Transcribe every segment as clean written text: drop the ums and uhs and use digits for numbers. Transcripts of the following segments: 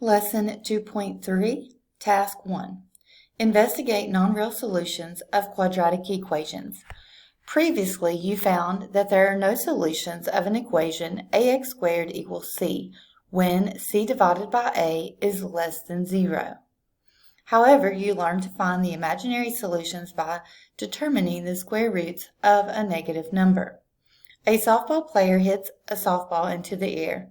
Lesson 2.3, Task 1. Investigate non-real solutions of quadratic equations. Previously, you found that there are no solutions of an equation ax squared equals c when c divided by a is less than 0. However, you learned to find the imaginary solutions by determining the square roots of a negative number. A softball player hits a softball into the air.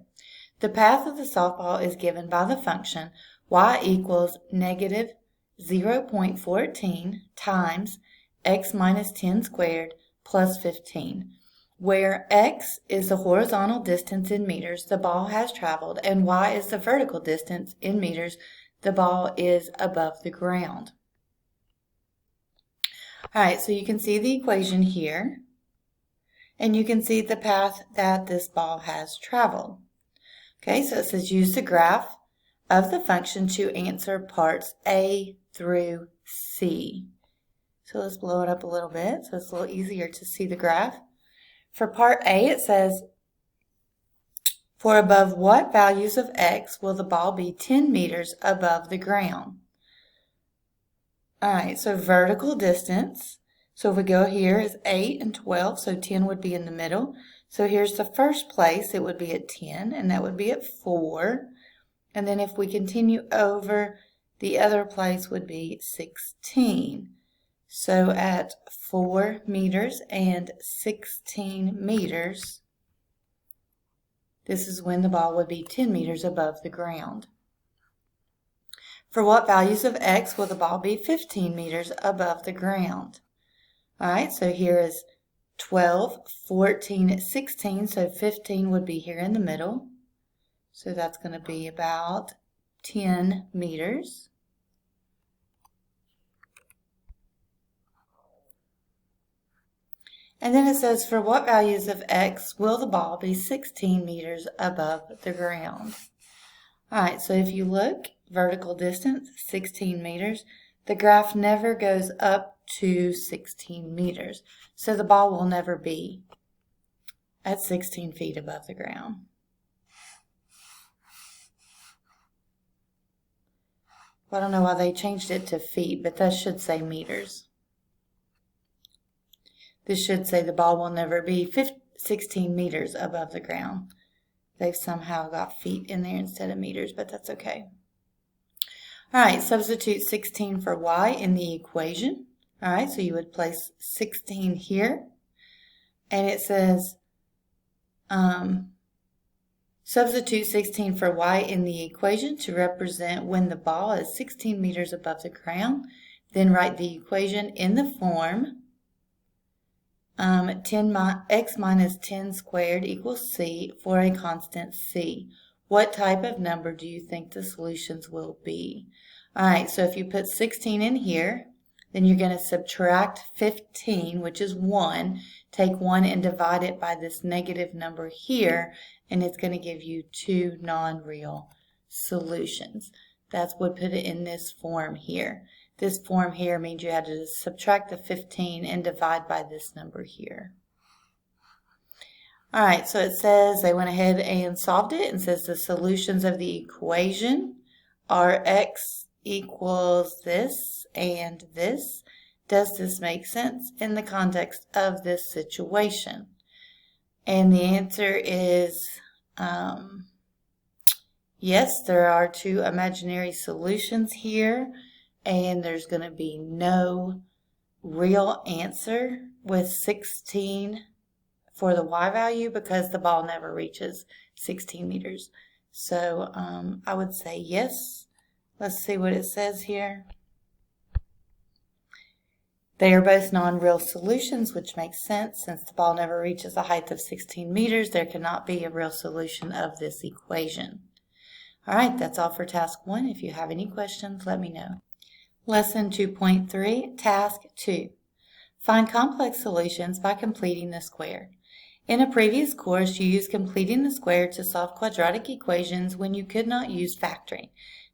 The path of the softball is given by the function y equals negative 0.14 times x minus 10 squared plus 15, where x is the horizontal distance in meters the ball has traveled and y is the vertical distance in meters the ball is above the ground. All right, so you can see the equation here, and you can see the path that this ball has traveled. Okay, so it says use the graph of the function to answer parts A through C. So let's blow it up a little bit so it's a little easier to see the graph. For part A, it says, for above what values of x will the ball be 10 meters above the ground? All right, so vertical distance. So if we go here is 8 and 12, so 10 would be in the middle. So here's the first place, it would be at 10, and that would be at 4. And then if we continue over, the other place would be 16. So at 4 meters and 16 meters, this is when the ball would be 10 meters above the ground. For what values of x will the ball be 15 meters above the ground? All right, so here is 12, 14, 16, so 15 would be here in the middle. So that's going to be about 10 meters. And then it says, for what values of x will the ball be 16 meters above the ground? All right, so if you look, vertical distance, 16 meters. The graph never goes up to 16 meters. So the ball will never be at 16 feet above the ground. Well, I don't know why they changed it to feet, but that should say meters. This should say the ball will never be 16 meters above the ground. They've somehow got feet in there instead of meters, but that's okay. All right, substitute 16 for y in the equation. All right, so you would place 16 here. And it says, substitute 16 for y in the equation to represent when the ball is 16 meters above the ground. Then write the equation in the form 10x minus 10 squared equals c for a constant c. What type of number do you think the solutions will be? All right, so if you put 16 in here, then you're going to subtract 15, which is 1. Take 1 and divide it by this negative number here, and it's going to give you 2 non-real solutions. That's what put it in this form here. This form here means you had to subtract the 15 and divide by this number here. All right, so it says they went ahead and solved it and says the solutions of the equation are x equals this and this. Does this make sense in the context of this situation? And the answer is yes, there are 2 imaginary solutions here, and there's going to be no real answer with 16 for the y value because the ball never reaches 16 meters. So I would say yes. Let's see what it says here. They are both non-real solutions, which makes sense. Since the ball never reaches a height of 16 meters, there cannot be a real solution of this equation. All right, that's all for task 1. If you have any questions, let me know. Lesson 2.3, Task 2. Find complex solutions by completing the square. In a previous course, you used completing the square to solve quadratic equations when you could not use factoring.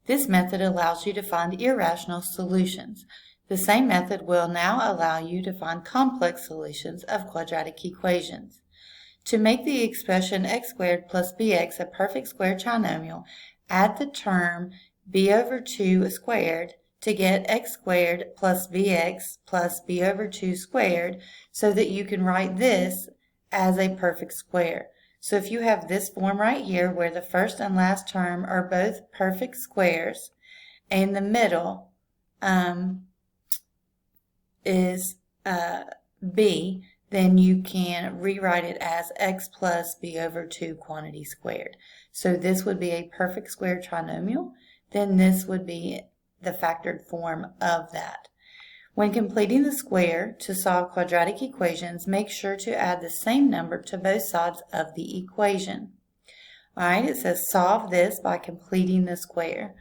This method allows you to find irrational solutions. The same method will now allow you to find complex solutions of quadratic equations. To make the expression x squared plus bx a perfect square trinomial, add the term b over 2 squared to get x squared plus bx plus b over 2 squared so that you can write this as a perfect square. So if you have this form right here where the first and last term are both perfect squares and the middle is b, then you can rewrite it as x plus b over 2 quantity squared. So this would be a perfect square trinomial. Then this would be the factored form of that. When completing the square to solve quadratic equations, make sure to add the same number to both sides of the equation. All right, it says solve this by completing the square.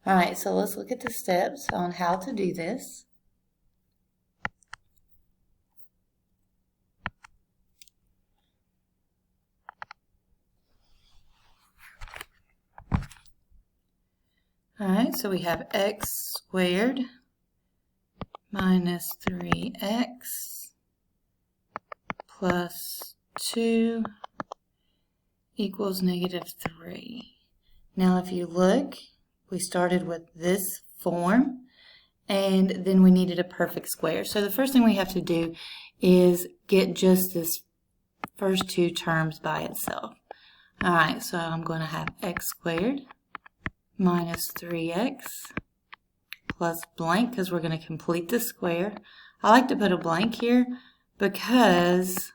All right, so let's look at the steps on how to do this. All right, so we have x squared minus 3x plus 2 equals negative 3. Now if you look, we started with this form and then we needed a perfect square. So the first thing we have to do is get just this first two terms by itself. All right, so I'm going to have x squared minus 3x plus blank because we're going to complete the square. I like to put a blank here because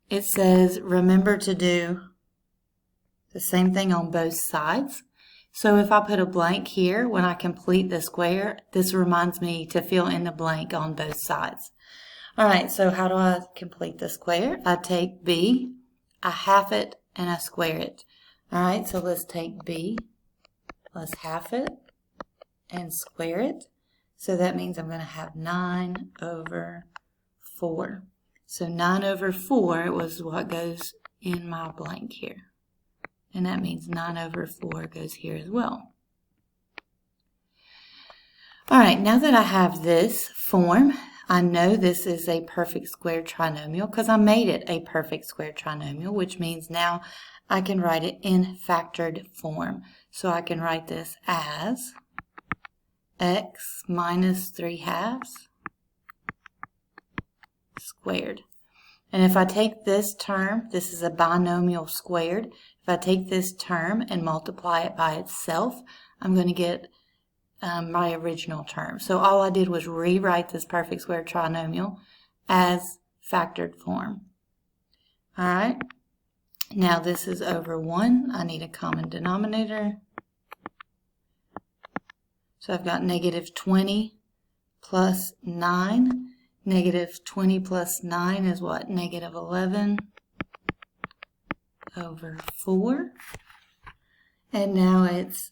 it says remember to do the same thing on both sides. So if I put a blank here when I complete the square, this reminds me to fill in the blank on both sides. All right, so how do I complete the square? I take b, I half it, and I square it. All right, so let's take b, let's half it, and square it. So that means I'm going to have 9 over 4. So 9 over 4 was what goes in my blank here. And that means 9 over 4 goes here as well. All right, now that I have this form, I know this is a perfect square trinomial because I made it a perfect square trinomial, which means now I can write it in factored form. So I can write this as x minus 3 halves squared. And if I take this term, this is a binomial squared. If I take this term and multiply it by itself, I'm going to get my original term. So all I did was rewrite this perfect square trinomial as factored form. All right. Now this is over 1. I need a common denominator. So I've got negative 20 plus 9. Negative 20 plus 9 is what? Negative 11 over 4. And now it's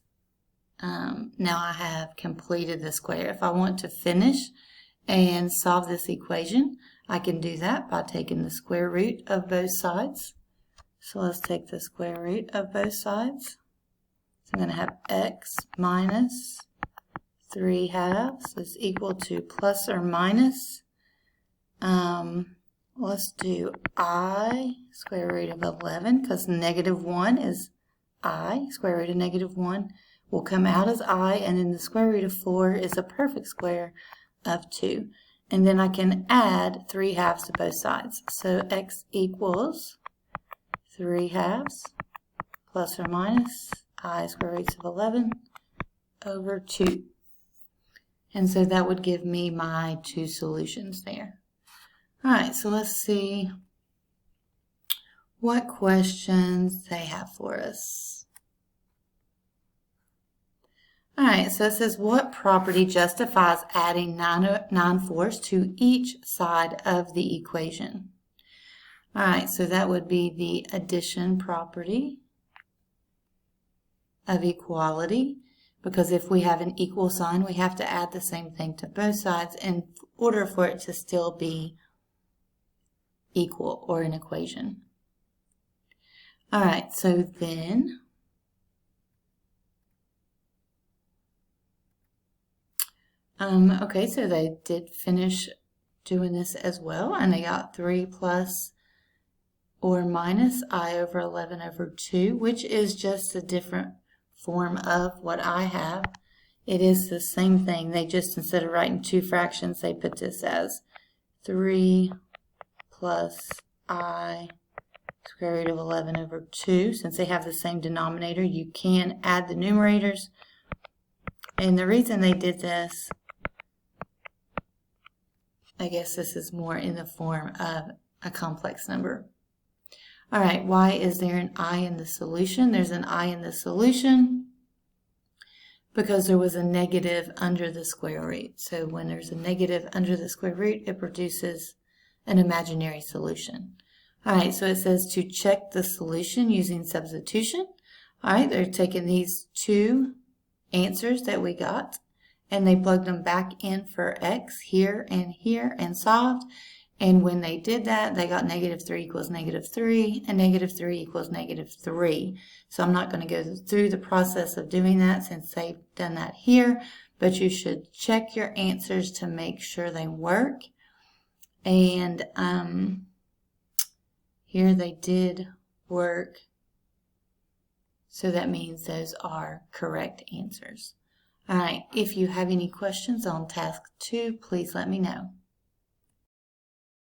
now I have completed the square. If I want to finish and solve this equation, I can do that by taking the square root of both sides. So let's take the square root of both sides. So I'm going to have x minus 3 halves is equal to plus or minus. Let's do I square root of 11 because negative 1 is I. Square root of negative 1 will come out as I, and then the square root of 4 is a perfect square of 2. And then I can add 3 halves to both sides. So x equals 3 halves plus or minus I square roots of 11 over 2. And so that would give me my two solutions there. All right, so let's see what questions they have for us. All right, so it says, what property justifies adding 9 fourths to each side of the equation? All right, so that would be the addition property of equality, because if we have an equal sign, we have to add the same thing to both sides in order for it to still be equal or an equation. All right, so then okay, so they did finish doing this as well, and they got 3 plus or minus I over 11 over 2, which is just a different form of what I have. It is the same thing. They just, instead of writing two fractions, they put this as 3 plus I square root of 11 over 2. Since they have the same denominator, you can add the numerators. And the reason they did this, I guess this is more in the form of a complex number. All right, why is there an I in the solution? There's an I in the solution because there was a negative under the square root. So when there's a negative under the square root, it produces an imaginary solution. All right, so it says to check the solution using substitution. All right, they're taking these two answers that we got and they plugged them back in for x here and solved. And when they did that, they got negative 3 equals negative 3 and negative 3 equals negative 3. So I'm not going to go through the process of doing that since they've done that here, but you should check your answers to make sure they work. And here they did work, so that means those are correct answers. All right, if you have any questions on task 2, please let me know.